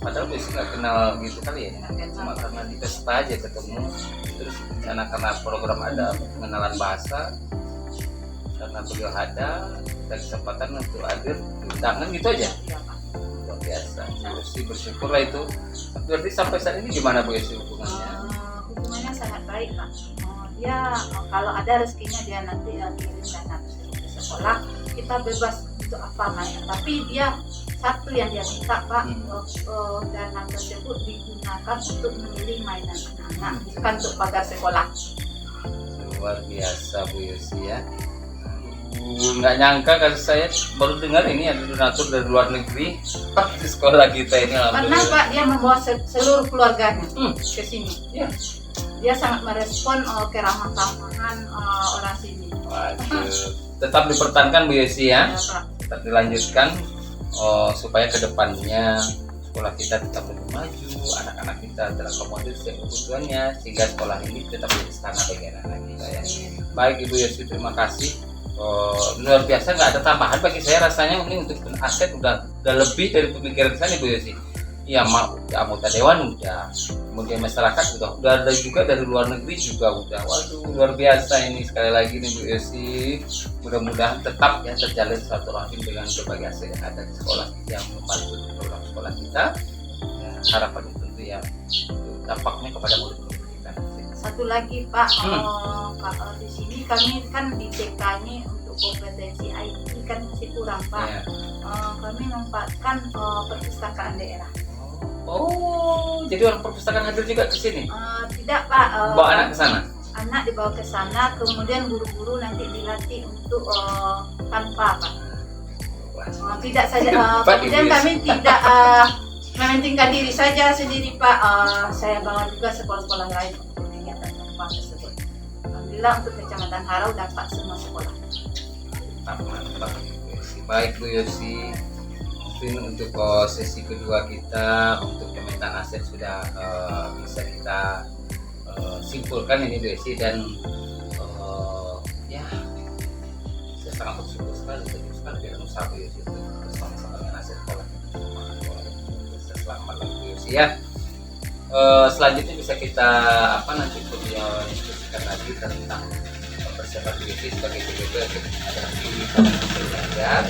Padahal biasanya nggak kenal gitu kali ya, cuma karena di pesta aja ketemu, terus karena program ada pengenalan bahasa, karena beliau ada dan kesempatan untuk hadir undangan gitu aja. Iya Pak. Luar biasa, terus bersyukur lah itu. Berarti sampai saat ini gimana Bu Yesi hubungannya? Hubungannya sangat baik Pak. Dia kalau ada rezekinya dia nanti kirim dana tersebut ke sekolah, kita bebas untuk apa Maya. Tapi dia satu yang dia minta Pak, dana tersebut digunakan untuk membeli mainan anak-anak, bukan untuk pagar sekolah. Luar biasa Bu Yosi ya. Nggak nyangka kan saya baru dengar ini ada donatur dari luar negeri di sekolah kita ini. Karena Pak dia membawa seluruh keluarganya ke sini. Ya. Dia sangat merespon keramah tamahan orang sini. Waduh. Tetap dipertahankan Bu Yosi ya. Ya, Pak. Tetap dilanjutkan supaya kedepannya sekolah kita tetap lebih maju, anak-anak kita terakomodir setiap kebutuhannya, sehingga sekolah ini tetap menjadi istana bagi anak-anak kita ya. Baik Ibu Yosi, terima kasih. Luar biasa, nggak ada tambahan bagi saya rasanya. Ini untuk aset udah lebih dari pemikiran saya Bu Yosi. Ya anggota dewan udah, kemudian masyarakat udah ada juga dari luar negeri juga udah. Waduh luar biasa ini, sekali lagi nih Bu Yosi, mudah-mudahan tetap ya terjalin silaturahim dengan berbagai aset yang ada di sekolah yang membantu program sekolah kita. Ya, harapan tentu ya dampaknya kepada murid-murid kita. Satu lagi Pak, di sini kami kan di TK ini untuk kompetensi IT kan masih kurang Pak. Ya. Kami menempatkan perpustakaan daerah. Oh, jadi orang perpustakaan hadir juga ke sini? Tidak Pak. Bawa anak ke sana? Anak dibawa ke sana, kemudian guru-guru nanti dilatih untuk tanpa Pak. Tidak saja. Kemudian kami tidak mementingkan diri saja sendiri Pak. Saya bawa juga sekolah-sekolah lain untuk kegiatan tanpa tersebut. Alhamdulillah untuk Kecamatan Harau dapat semua sekolah. Mantap. Baik Bu Yosi, mungkin untuk sesi kedua kita untuk pemetaan aset sudah bisa kita simpulkan ini Bu Yosi, dan ya saya sangat bersyukur sekali dengan usaha Bu Yosi untuk bersama-sama dengan aset sekolah selamat Bu Yosi ya. Selanjutnya bisa kita nanti diskusikan lagi tentang persiapan Bu Yosi sebagai CGP untuk ada belajar.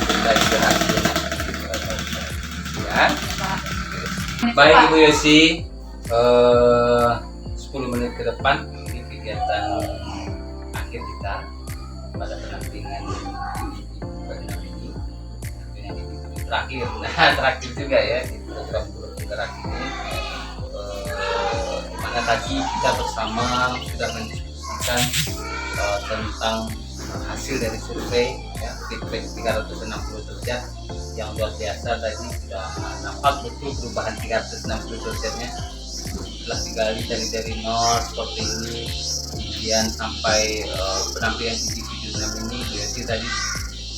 Kita istirahat ya. Baik Ibu Yosi, 10 menit ke depan ini kegiatan akhir kita pada penampingan webinar ini, terakhir juga ya di program guru penggerak ini, dimana tadi kita bersama sudah mendiskusikan tentang hasil dari survei ya, feedback 360 derajat yang luar biasa. Tadi sudah nampak betul perubahan 360 derajatnya setelah digali dari nol seperti ini, kemudian sampai penampilan video ini. Jadi tadi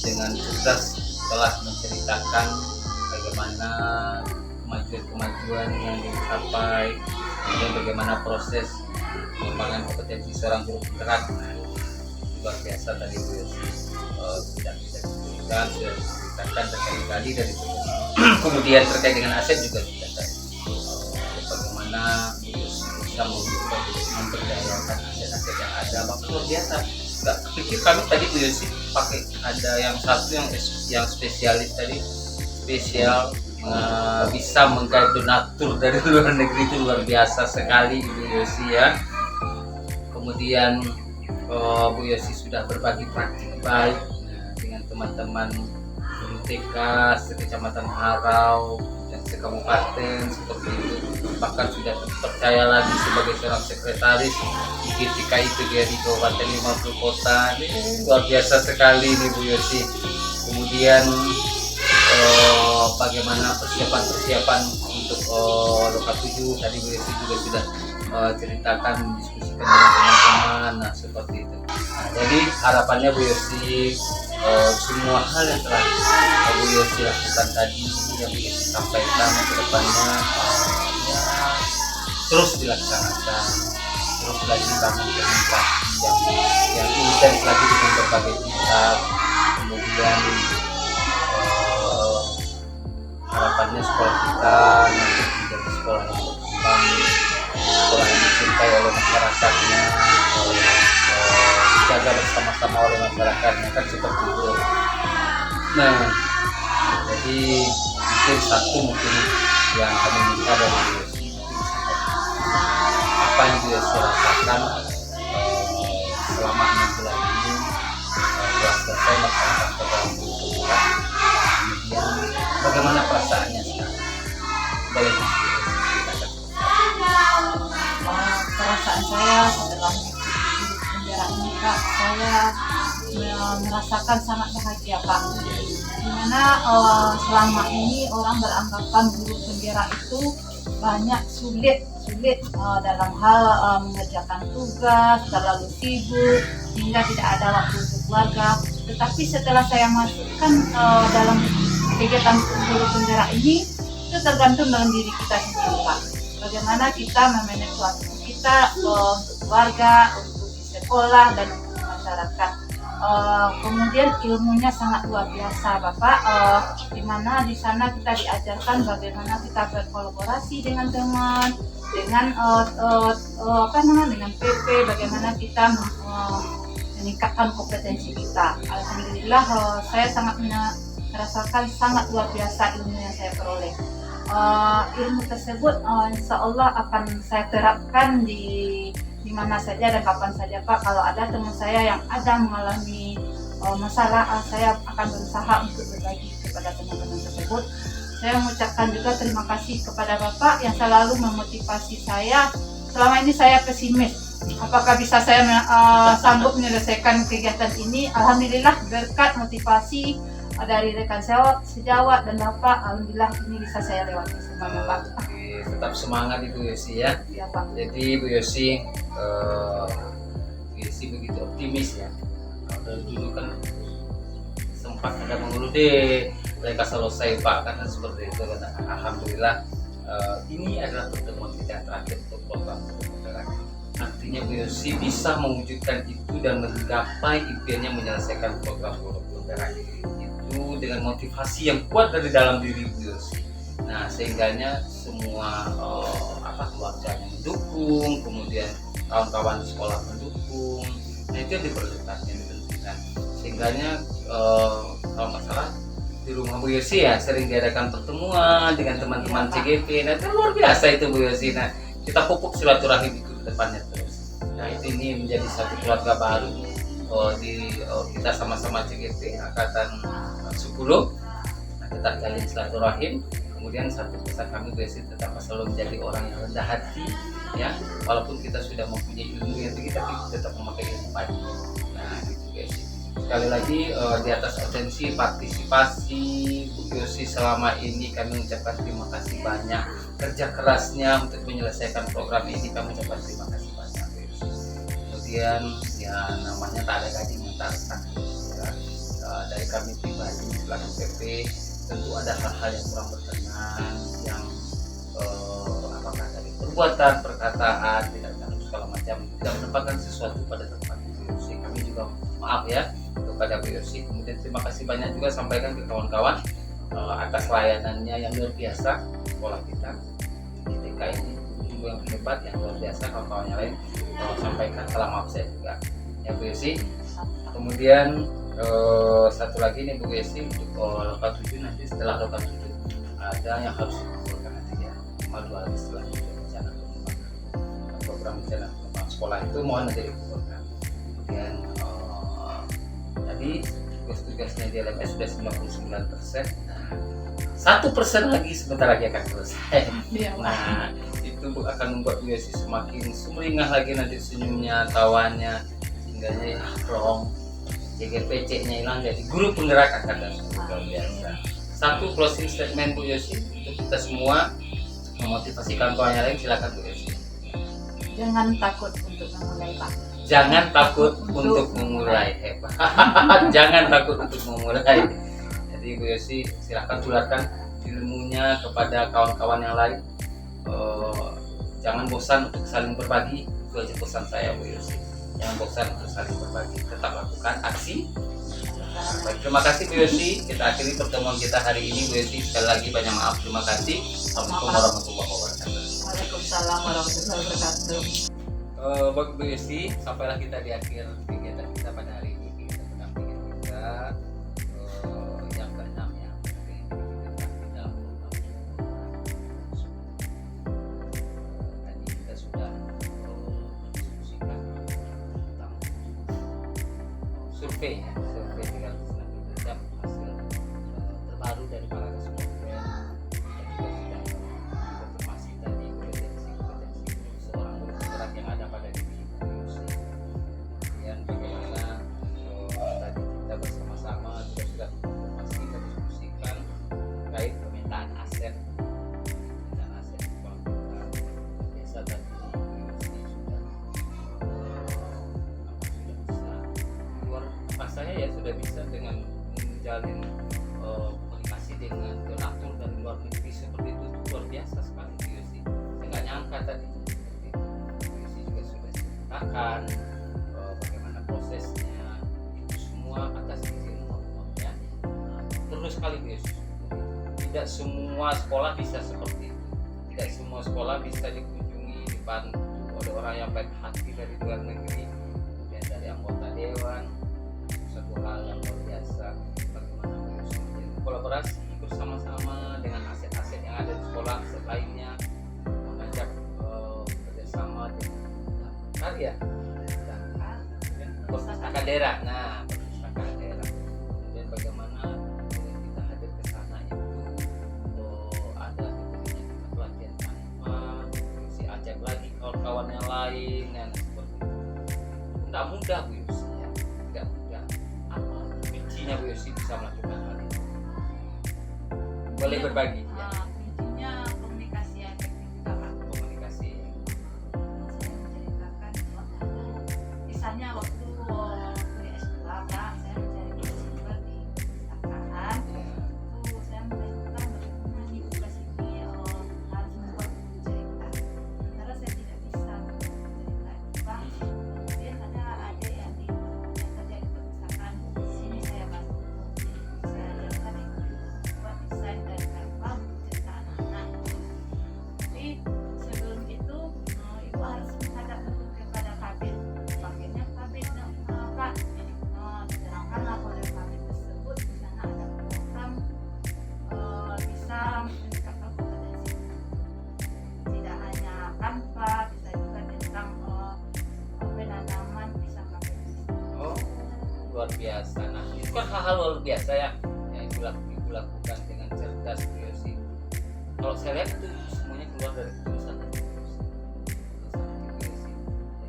dengan sukses telah menceritakan bagaimana kemajuan yang dicapai, kemudian bagaimana proses pengembangan kompetensi seorang guru penggerak. Luar biasa tadi Bu Yosi sudah bisa diberikan, sudah diceritakan berkali-kali dari itu. Kemudian terkait dengan aset juga sudah tadi bagaimana Bu Yosi bisa memberdayakan aset-aset yang ada. Bahkan luar biasa, nggak pikir kami tadi Bu Yosi pakai ada yang satu yang spesialis tadi, spesial bisa menggait donatur dari luar negeri. Itu luar biasa sekali Bu Yosi ya. Kemudian Bu Yosi sudah berbagi praktik baik dengan teman-teman guru TK se-Kecamatan Harau dan se-Kabupaten seperti itu. bahkan sudah terpercaya lagi sebagai seorang sekretaris ketika itu dia di Kabupaten 50 kota. Luar biasa sekali nih Bu Yosi. Kemudian bagaimana persiapan untuk Loka 7 tadi Bu Yosi juga sudah ceritakan, diskusikan dengan teman-teman. Nah seperti itu. Nah, jadi harapannya Bu Yosi, semua hal yang telah Bu Yosi lakukan tadi, yang Bu Yosi sampaikan ke depannya, ya, terus dilaksanakan, terus lagi bangun komunikasi yang intens lagi dengan berbagai pihak. Kemudian harapannya sekolah kita nanti menjadi sekolah yang berkembang, sekolah yang dicintai oleh masyarakatnya, dijaga bersama-sama oleh masyarakatnya, kan seperti itu. Nah, jadi itu satu mungkin yang kami minta dari Yosi, apa yang Yosi rasakan selama 6 bulan ini telah selesai melaksanakan program Penggerak. Kemudian bagaimana perasaannya sekarang? Boleh diceritakan? Perasaan saya setelah bendera ini Kak, saya merasakan sangat bahagia Pak. Dimana selama ini orang beranggapan guru bendera itu banyak sulit dalam hal mengerjakan tugas, terlalu sibuk hingga tidak ada waktu untuk keluarga. Tetapi setelah saya masukkan dalam kegiatan guru bendera ini, itu tergantung dalam diri kita sendiri Pak. Bagaimana kita memanage waktu kita untuk keluarga, untuk di sekolah dan untuk masyarakat. Kemudian ilmunya sangat luar biasa Bapak, di mana di sana kita diajarkan bagaimana kita berkolaborasi dengan teman, dengan dengan PP, bagaimana kita meningkatkan kompetensi kita. Alhamdulillah saya sangat merasakan sangat luar biasa ilmu yang saya peroleh. Ilmu tersebut insya Allah akan saya terapkan di mana saja dan kapan saja Pak. Kalau ada teman saya yang ada mengalami masalah, saya akan berusaha untuk berbagi kepada teman-teman tersebut. Saya mengucapkan juga terima kasih kepada Bapak yang selalu memotivasi saya. Selama ini saya pesimis, apakah bisa saya sanggup menyelesaikan kegiatan ini. Alhamdulillah berkat motivasi dari rekan saya sejawat dan Bapak, alhamdulillah ini bisa saya lewati semuanya Pak. Oke, tetap semangat Ibu Yosi ya. Iya Pak. Jadi Bu Yosi, begitu optimis ya. Dari dulu kan sempat ada mengeluh deh, mereka selesai Pak, karena seperti itu kan. Alhamdulillah ini adalah pertemuan kita yang terakhir untuk program Penggerak. Artinya Bu Yosi bisa mewujudkan itu dan menggapai impiannya menyelesaikan program Penggerak itu dengan motivasi yang kuat dari dalam diri Bu Yosi. Nah, sehingganya semua keluarganya mendukung, kemudian kawan-kawan sekolah mendukung. Nah, itu yang diperlukan, yang ditentukan. Sehingganya kalau nggak salah di rumah Bu Yosi ya sering diadakan pertemuan dengan teman-teman CGP. Nah, itu luar biasa itu Bu Yosi. Nah, kita pupuk silaturahim itu ke depannya terus. Nah, itu ini menjadi satu keluarga baru kita sama-sama CGP angkatan 10. Nah, tetap jalin silaturahim. Kemudian satu pesan kami Bu Yosi, tetap selalu menjadi orang yang rendah hati ya, walaupun kita sudah mempunyai ilmu yang tinggi tapi tetap memakai ilmu baik. Nah gitu guys. Sekali lagi di atas atensi partisipasi Bu Yosi selama ini kami ucapkan terima kasih banyak. Kerja kerasnya untuk menyelesaikan program ini kami ucapkan terima kasih banyak Bu Yosi. Kemudian ya namanya tak ada gaji yang tak ya. Dari kami pribadi selaku PP tentu ada hal-hal yang kurang berkenan, yang apakah dari perbuatan, perkataan, tidak segala macam, tidak mendapatkan sesuatu pada tempat Bu Yosi. Kami juga maaf ya kepada Bu Yosi. Kemudian terima kasih banyak juga sampaikan ke kawan-kawan atas layanannya yang luar biasa sekolah kita di TK ini, yang hebat, yang luar biasa. Kawan-kawan yang lain sampaikan salam maaf saya juga ya Bu Yosi. Kemudian satu lagi nih Bu Yosi, untuk Loka 7 nanti setelah Loka 7 ada yang harus dikumpulkan nanti ya, 2 hari setelah itu rencana program rencana sekolah itu mohon nanti dikumpulkan. Kemudian tadi tugas-tugasnya di LMS sudah 99%. Nah, 1% lagi sebentar lagi akan selesai. Iya, Nah itu itu akan membuat Bu Yosi semakin sumringah lagi nanti senyumnya, tawanya, sehingga ya plong, JGPC-nya hilang, jadi guru penggerak akan datang. Luar biasa. Satu closing statement Bu Yosi untuk kita semua, memotivasi kawan-kawan yang lain, silakan Bu Yosi. Jangan takut untuk memulai, Pak. Jangan takut untuk memulai. Jangan takut untuk memulai. Jadi Bu Yosi silakan tularkan ilmunya kepada kawan-kawan yang lain. Jangan bosan untuk saling berbagi. Itu aja pesan saya Bu Yosi. Jangan bosan untuk saling berbagi. Tetap lakukan aksi. Baik, terima kasih Bu Yosi. Kita akhiri pertemuan kita hari ini Bu Yosi. Sekali lagi banyak maaf. Terima kasih. Assalamualaikum warahmatullahi wabarakatuh. Waalaikumsalam warahmatullahi wabarakatuh. Baik Bu Yosi, sampailah kita di akhir kegiatan kita pada hari ini. Kita pendampingan kita yang ke-6 ya. Dalam program tadi kita sudah mendiskusikan tentang survei ya, survei 360 jam hasil terbaru dari para responden, dan juga sudah konfirmasi tadi kompetensi seorang guru penggerak yang ada pada diri Bu Yosi. Kemudian bagaimana tadi kita bersama-sama juga sudah konfirmasi dan diskusikan terkait permintaan aset uang kita desa tadi. Bu Yosi sudah bisa luar pas saya ya, sudah bisa dengan menjalin komunikasi dengan donatur dari luar negeri seperti itu luar biasa sekali Bu Yosi. Saya nggak nyangka tadi seperti itu. Bu Yosi juga sudah ceritakan bagaimana prosesnya, itu semua atas izin Allah ya. Terus sekali Bu Yosi. Tidak semua sekolah bisa seperti itu. Tidak semua sekolah bisa dikunjungi, dibantu oleh orang yang baik hati dari luar negeri, kemudian dari anggota dewan. Satu hal yang luar biasa bagaimana Bu Yosi menjadi kolaborasi bersama-sama dengan aset-aset yang ada di sekolah, aset lainnya, mengajak kerjasama dengan karya dan perpustakaan daerah. Nah, perpustakaan daerah. Kemudian bagaimana kita hadir ke sana itu ada tentunya kita pelatihan tanpa si ajak lagi kawan-kawan yang lain dan seperti itu. Tidak mudah Bu Yosi ya, tidak mudah. Apa kuncinya Bu Yosi bisa melakukan hal itu? Boleh berbagi ya. Intinya komunikasi yang efektif, Pak. Komunikasi. Saya menceritakan misalnya waktu kuliah S2, Pak, saya mencari sumber di perpustakaan. Itu saya menentukan bagaimana nih tugas ini harus membuat buku cerita. Sementara saya tidak bisa membuat cerita itu, Pak. Kemudian ada adik yang kerja di perpustakaan. Di sini saya bantu. Saya lihat itu buat desain dan gambar cerita anak-anak. Tapi sebelum itu ibu harus menghadap kepada kabin. Pakainya kabin Pak. Sedangkan oleh kabin tersebut di sana ada program bisa meningkatkan kompetensi. Tidak hanya tanpa, bisa juga tentang penanaman bisa pakai. Oh, luar biasa. Nah, itu kan hal-hal luar biasa ya yang ibu lakukan dengan cerdas Bu Yosi. Kalau saya lihat itu semuanya keluar dari ketulusan hati Bu Yosi.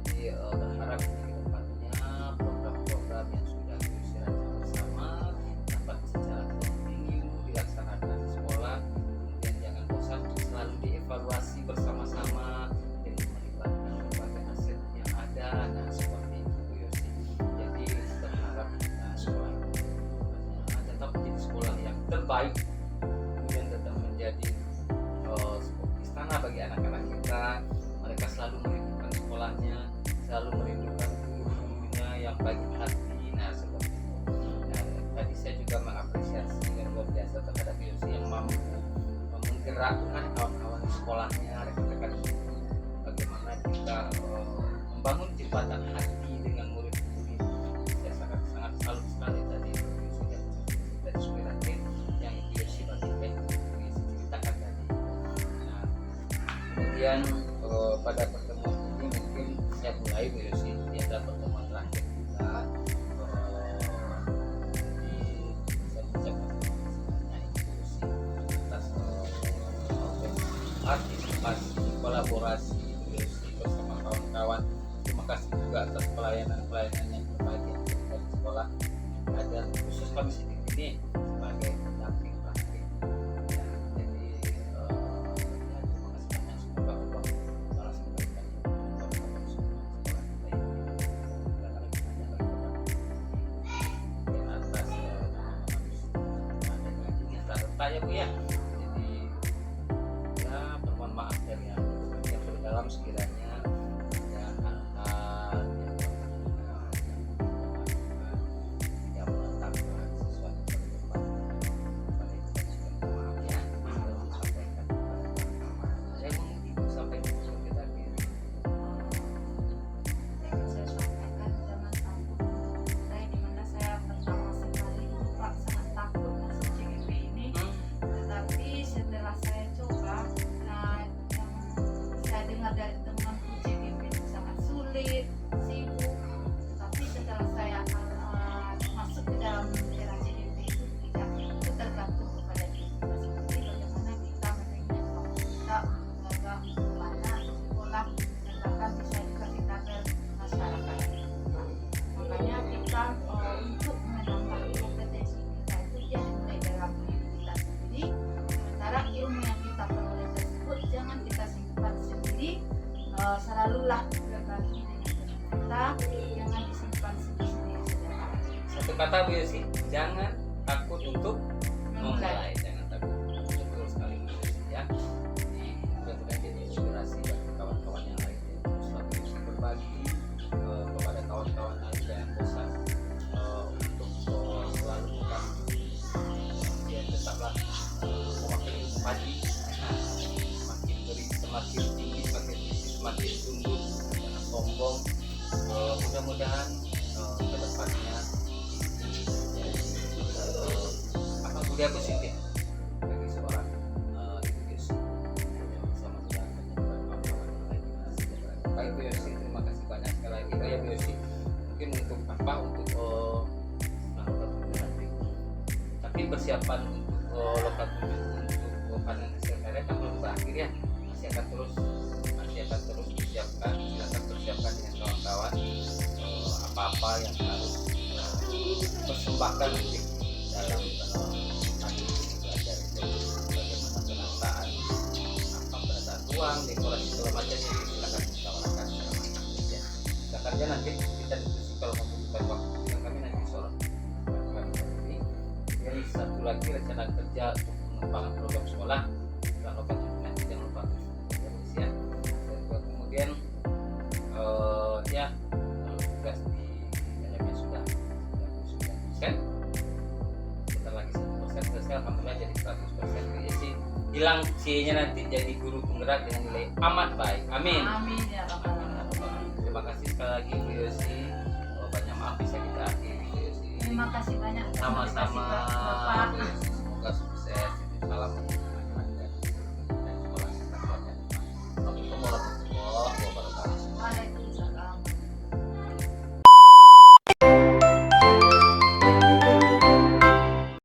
Jadi berharap di depannya program-program yang sudah Bu Yosi rancang bersama dapat secara kontinu dilaksanakan di sekolah. Kemudian jangan bosan untuk selalu dievaluasi bersama-sama dengan melibatkan berbagai aset yang ada. Nah, seperti itu Bu Yosi. Jadi berharap sekolah tetap menjadi sekolah yang terbaik, kemudian tetap menjadi istana bagi anak-anak kita. Mereka selalu merindukan sekolahnya, selalu merindukan guru-gurunya yang baik hati. Nah, seperti itu. Nah, tadi saya juga mengapresiasi yang luar biasa terhadap Bu Yosi yang mampu menggerakkan kawan-kawan di sekolahnya, rekan-rekan guru, bagaimana kita membangun jembatan hati dengan murid-murid. Saya sangat salut sekali tadi Bu Yosi dan Sumirati yang Bu Yosi bagikan, Bu Yosi ceritakan tadi. Nah, kemudian pada pertemuan ini mungkin saya mulai Bu Yosi, ini adalah pertemuan terakhir kita. Jadi saya mengucapkan terima kasih banyak Bu Yosi atas partisipasi kolaborasi bersama kawan-kawan. Terima kasih juga atas pelayanan yang berbahagia dari sekolah. Dan khusus kami sendiri ini sebagai pendamping praktik. Ya, jadi ya, terima kasih banyak, semoga Allah balas kebaikan kepada semua sekolah kita ini. Dan lagi banyak di atas ada lagi yang tak ya Bu ya. Jadi ya permohon maaf dari yang terdalam sekiranya ya hal-hal yang menentang sesuatu kehidupan pada itu kita maaf ya sudah disampaikan kepada saya mungkin Ibu sampaikan seperti tadi. Yang saya sampaikan, jangan takut. Saya dimana saya pertama sekali lupa, sangat takut masuk CGP ini. Tetapi setelah saya coba, nah yang saya dengar dari temanku, CGP itu sangat sulit, sibuk. Tapi setelah saya masuk ke dalam era CGP itu tidak, itu tergantung kepada diri kita sendiri bagaimana kita menerima waktu kita menjaga anak sekolah dan bahkan bisa juga kita bermasyarakat. Makanya kita untuk menambah kompetensi kita itu ya mulai dalam diri kita sendiri. Sementara ilmu yang kita peroleh tersebut jangan kita simpan sendiri, selalulah berbagi dengan teman kita, jangan disimpan sendiri saja. Satu kata Bu Yosi, jangan takut untuk memulai, jangan takut. Betul sekali Bu Yosi ya. Jadi mudah-mudahan jadi inspirasi bagi kawan-kawan yang lain yang selalu bisa berbagi kepada kawan-kawan lain yang bosan untuk selalu bukan ya tetaplah mewakili pagi. Semakin beri semakin tinggi, semakin tinggi, semakin tumbuh, jangan sombong. Mudah-mudahan kedepannya apa budaya positif bagi seorang Ibu Yosi yang bisa menjalankan kawan-kawan yang lain di mana saja berada. Baik Bu Yosi, terima kasih banyak sekali lagi. Oh ya Bu Yosi, mungkin untuk apa untuk lokal tujuh nanti. Tapi persiapan untuk lokal tujuh untuk panen hasil karya kan belum berakhir ya, masih akan terus disiapkan. Silakan persiapkan dengan kawan-kawan apa-apa yang harus persembahkan mungkin dalam tadi belajar itu bagaimana penataan penataan ruang, dekorasi segala macamnya. Silakan ditawarkan secara matang ya. Silakan aja nanti kita diskusi kalau membutuhkan waktu yang kami nanti sore ini. Jadi satu lagi rencana kerja untuk pengembangan program sekolah dan lokal nanti jangan lupa ya. Dan kemudian ya tugas di banyak sudah kan sebentar lagi 1% selesai, alhamdulillah jadi 100%. Jadi sih hilang C-nya nanti jadi guru penggerak dengan nilai amat baik, amin. Amin ya Rabbal Alamin. Terima kasih sekali lagi Bu Yosi. Banyak maaf bisa kita akhiri Bu Yosi. Terima kasih banyak. Sama-sama.